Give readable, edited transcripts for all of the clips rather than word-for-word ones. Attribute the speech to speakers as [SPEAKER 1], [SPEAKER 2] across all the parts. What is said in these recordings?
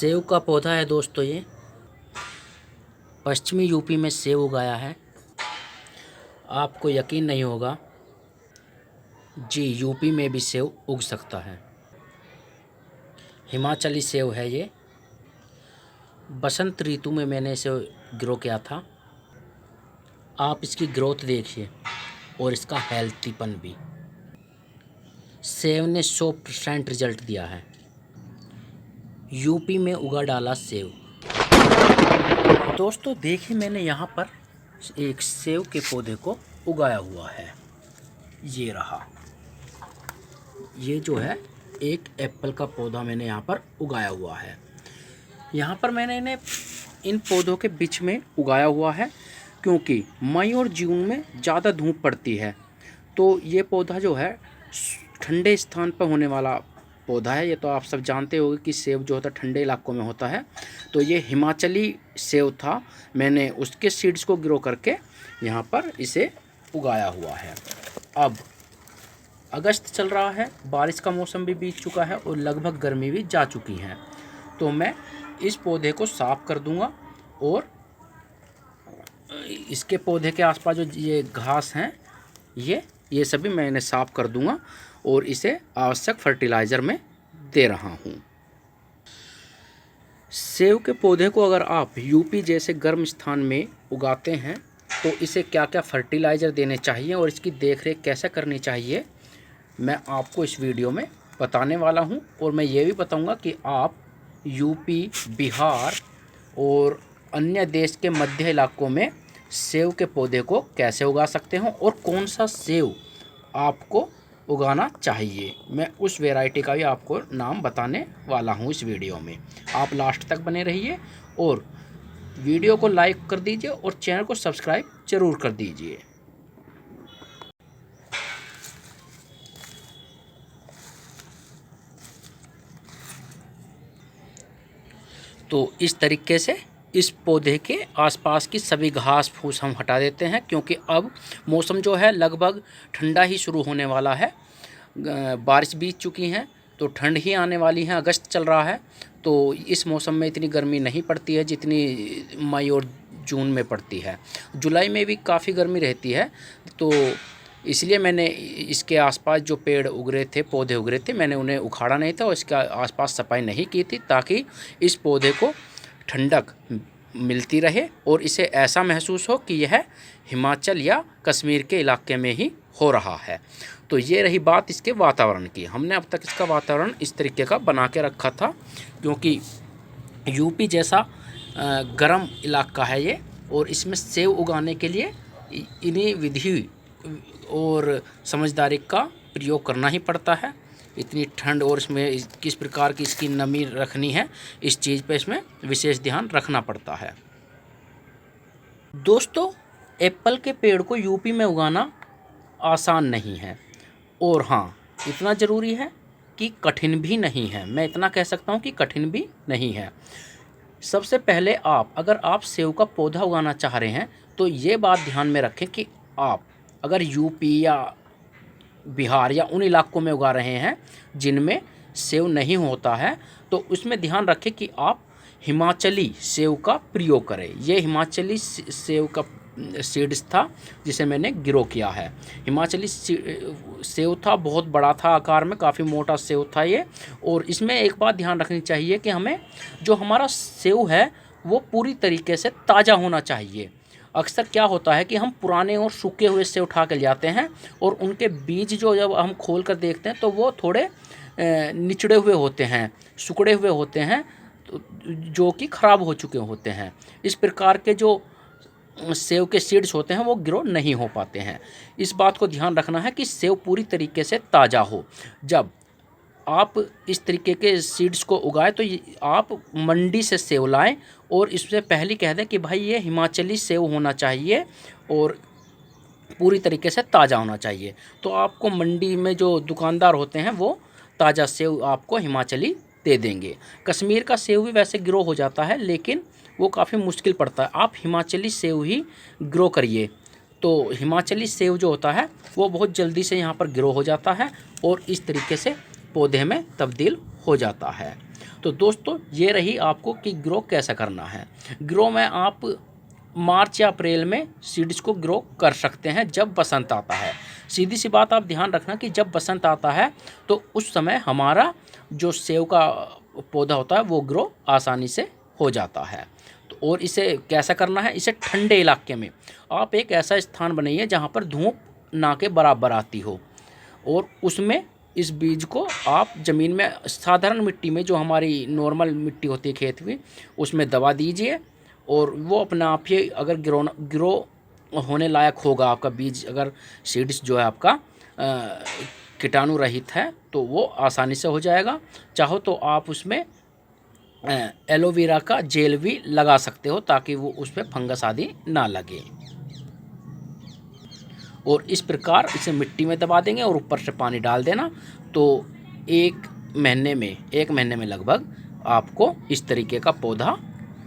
[SPEAKER 1] Save का पौधा है दोस्तों। ये पश्चिमी यूपी में सेव उगाया है। आपको यकीन नहीं होगा जी, यूपी में भी सेव उग सकता है। हिमाचली सेव है ये। बसंत ऋतु में मैंने इसे ग्रो किया था। आप इसकी ग्रोथ देखिए और इसका हेल्थीपन भी। सेव ने 100% रिजल्ट दिया है। यूपी में उगा डाला सेव। दोस्तों देखिए, मैंने यहाँ पर एक सेव के पौधे को उगाया हुआ है। ये रहा। ये जो है एक एप्पल का पौधा मैंने यहाँ पर उगाया हुआ है। यहाँ पर मैंने इन पौधों के बीच में उगाया हुआ है क्योंकि मई और जून में ज़्यादा धूप पड़ती है। तो ये पौधा जो है ठंडे स्थान पर होने वाला पौधा है। ये तो आप सब जानते होंगे कि सेब जो होता है ठंडे इलाकों में होता है। तो ये हिमाचली सेब था। मैंने उसके सीड्स को ग्रो करके यहाँ पर इसे उगाया हुआ है। अब अगस्त चल रहा है, बारिश का मौसम भी बीत चुका है और लगभग गर्मी भी जा चुकी है। तो मैं इस पौधे को साफ़ कर दूंगा और इसके पौधे के आसपास जो ये घास हैं ये सभी मैंने साफ़ कर दूंगा और इसे आवश्यक फर्टिलाइज़र में दे रहा हूँ। सेब के पौधे को अगर आप यूपी जैसे गर्म स्थान में उगाते हैं तो इसे क्या क्या फर्टिलाइज़र देने चाहिए और इसकी देखरेख कैसे करनी चाहिए, मैं आपको इस वीडियो में बताने वाला हूं। और मैं ये भी बताऊंगा कि आप यूपी, बिहार और अन्य देश के मध्य इलाकों में सेब के पौधे को कैसे उगा सकते हो और कौन सा सेब आपको उगाना चाहिए। मैं उस वैरायटी का भी आपको नाम बताने वाला हूं इस वीडियो में। आप लास्ट तक बने रहिए और वीडियो को लाइक कर दीजिए और चैनल को सब्सक्राइब जरूर कर दीजिए। तो इस तरीके से इस पौधे के आसपास की सभी घास फूस हम हटा देते हैं क्योंकि अब मौसम जो है लगभग ठंडा ही शुरू होने वाला है। बारिश बीत चुकी हैं तो ठंड ही आने वाली है। अगस्त चल रहा है तो इस मौसम में इतनी गर्मी नहीं पड़ती है जितनी मई और जून में पड़ती है। जुलाई में भी काफ़ी गर्मी रहती है। तो इसलिए मैंने इसके आसपास जो पेड़ उग रहे थे, पौधे उग रहे थे, मैंने उन्हें उखाड़ा नहीं था और इसके आसपास सफाई नहीं की थी ताकि इस पौधे को ठंडक मिलती रहे और इसे ऐसा महसूस हो कि यह हिमाचल या कश्मीर के इलाके में ही हो रहा है। तो ये रही बात इसके वातावरण की। हमने अब तक इसका वातावरण इस तरीके का बना के रखा था क्योंकि यूपी जैसा गर्म इलाका है ये और इसमें सेब उगाने के लिए इन्हीं विधि और समझदारी का प्रयोग करना ही पड़ता है। इतनी ठंड और इसमें किस प्रकार की इसकी नमी रखनी है, इस चीज़ पे इसमें विशेष ध्यान रखना पड़ता है। दोस्तों एप्पल के पेड़ को यूपी में उगाना आसान नहीं है और हाँ, इतना ज़रूरी है कि कठिन भी नहीं है। मैं इतना कह सकता हूँ कि कठिन भी नहीं है। सबसे पहले अगर आप सेब का पौधा उगाना चाह रहे हैं तो ये बात ध्यान में रखें कि आप अगर यूपी या बिहार या उन इलाकों में उगा रहे हैं जिनमें सेब नहीं होता है तो उसमें ध्यान रखें कि आप हिमाचली सेब का प्रयोग करें। ये हिमाचली सेब का सीड्स था जिसे मैंने ग्रो किया है। हिमाचली सेब था, बहुत बड़ा था आकार में, काफ़ी मोटा सेब था ये। और इसमें एक बात ध्यान रखनी चाहिए कि हमें जो हमारा सेब है वो पूरी तरीके से ताज़ा होना चाहिए। अक्सर क्या होता है कि हम पुराने और सूखे हुए सेब उठा के ले आते हैं और उनके बीज जो जब हम खोल कर देखते हैं तो वो थोड़े निचड़े हुए होते हैं, सिकुड़े हुए होते हैं, जो कि ख़राब हो चुके होते हैं। इस प्रकार के जो सेब के सीड्स होते हैं वो ग्रो नहीं हो पाते हैं। इस बात को ध्यान रखना है कि सेब पूरी तरीके से ताज़ा हो। जब आप इस तरीके के सीड्स को उगाएं तो आप मंडी से सेब लाएं और इससे पहले कह दें कि भाई ये हिमाचली सेब होना चाहिए और पूरी तरीके से ताज़ा होना चाहिए। तो आपको मंडी में जो दुकानदार होते हैं वो ताज़ा सेब आपको हिमाचली दे देंगे। कश्मीर का सेब भी वैसे ग्रो हो जाता है लेकिन वो काफ़ी मुश्किल पड़ता है। आप हिमाचली सेब ही ग्रो करिए तो हिमाचली सेब जो होता है वो बहुत जल्दी से यहाँ पर ग्रो हो जाता है और इस तरीके से पौधे में तब्दील हो जाता है। तो दोस्तों ये रही आपको कि ग्रो कैसा करना है। ग्रो में आप मार्च या अप्रैल में सीड्स को ग्रो कर सकते हैं जब बसंत आता है। सीधी सी बात आप ध्यान रखना कि जब बसंत आता है तो उस समय हमारा जो सेव का पौधा होता है वो ग्रो आसानी से हो जाता है। तो और इसे कैसा करना है, इसे ठंडे इलाके में आप एक ऐसा स्थान बनाइए जहाँ पर धूप ना के बराबर आती हो, और उसमें इस बीज को आप ज़मीन में साधारण मिट्टी में, जो हमारी नॉर्मल मिट्टी होती है खेत में, उसमें दबा दीजिए और वो अपने आप ही अगर ग्रो होने लायक होगा आपका बीज, अगर सीड्स जो है आपका कीटाणु रहित है तो वो आसानी से हो जाएगा। चाहो तो आप उसमें एलोवेरा का जेल भी लगा सकते हो ताकि वो उस पर फंगस आदि ना लगे। और इस प्रकार इसे मिट्टी में दबा देंगे और ऊपर से पानी डाल देना, तो एक महीने में लगभग आपको इस तरीके का पौधा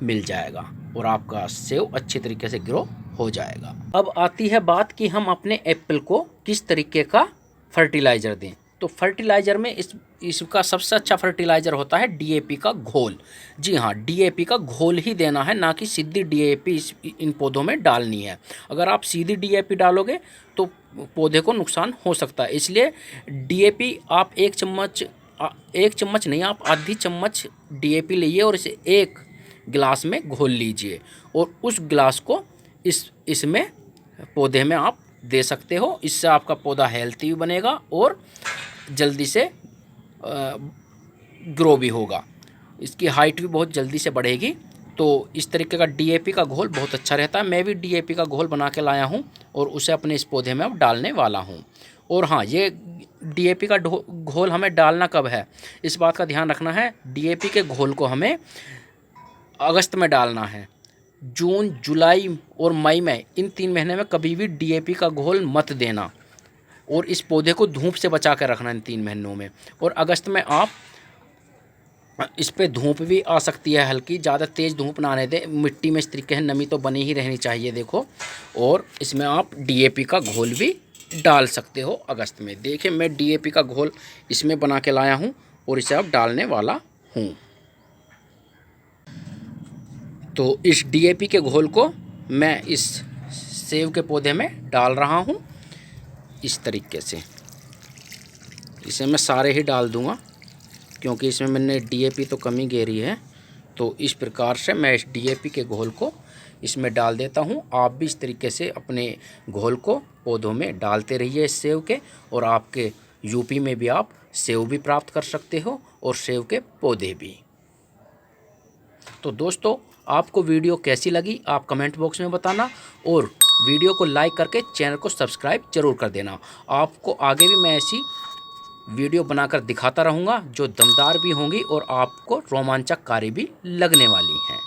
[SPEAKER 1] मिल जाएगा और आपका सेव अच्छे तरीके से ग्रो हो जाएगा। अब आती है बात कि हम अपने एप्पल को किस तरीके का फर्टिलाइज़र दें। तो फर्टिलाइज़र में इसका सबसे अच्छा फर्टिलाइज़र होता है डीएपी का घोल। जी हाँ, डीएपी का घोल ही देना है, ना कि सीधी डीएपी इन पौधों में डालनी है। अगर आप सीधी डीएपी डालोगे तो पौधे को नुकसान हो सकता है, इसलिए डीएपी आप एक चम्मच नहीं, आप आधी चम्मच डीएपी लीजिए और इसे एक गिलास में घोल लीजिए और उस गिलास को इसमें पौधे में आप दे सकते हो। इससे आपका पौधा हेल्थी भी बनेगा और जल्दी से ग्रो भी होगा, इसकी हाइट भी बहुत जल्दी से बढ़ेगी। तो इस तरीके का डीएपी का घोल बहुत अच्छा रहता है। मैं भी डीएपी का घोल बना के लाया हूँ और उसे अपने इस पौधे में अब डालने वाला हूँ। और हाँ, ये डीएपी का घोल हमें डालना कब है, इस बात का ध्यान रखना है। डीएपी के घोल को हमें अगस्त में डालना है। जून, जुलाई और मई में, इन 3 महीने में कभी भी डीएपी का घोल मत देना और इस पौधे को धूप से बचा कर रखना इन 3 महीनों में। और अगस्त में आप इस पे धूप भी आ सकती है हल्की, ज़्यादा तेज़ धूप ना आने दें। मिट्टी में इस तरीके से नमी तो बनी ही रहनी चाहिए, देखो। और इसमें आप डीएपी का घोल भी डाल सकते हो अगस्त में। देखिए मैं डीएपी का घोल इसमें बना के लाया हूँ और इसे अब डालने वाला हूँ। तो इस डीएपी के घोल को मैं इस सेब के पौधे में डाल रहा हूँ इस तरीके से। इसे मैं सारे ही डाल दूँगा क्योंकि इसमें मैंने डीएपी तो कम ही घेरी है। तो इस प्रकार से मैं इस डीएपी के घोल को इसमें डाल देता हूँ। आप भी इस तरीके से अपने घोल को पौधों में डालते रहिए इस सेब के, और आपके यूपी में भी आप सेब भी प्राप्त कर सकते हो और सेब के पौधे भी। तो दोस्तों, आपको वीडियो कैसी लगी आप कमेंट बॉक्स में बताना और वीडियो को लाइक करके चैनल को सब्सक्राइब जरूर कर देना। आपको आगे भी मैं ऐसी वीडियो बनाकर दिखाता रहूँगा जो दमदार भी होंगी और आपको रोमांचकारी भी लगने वाली हैं।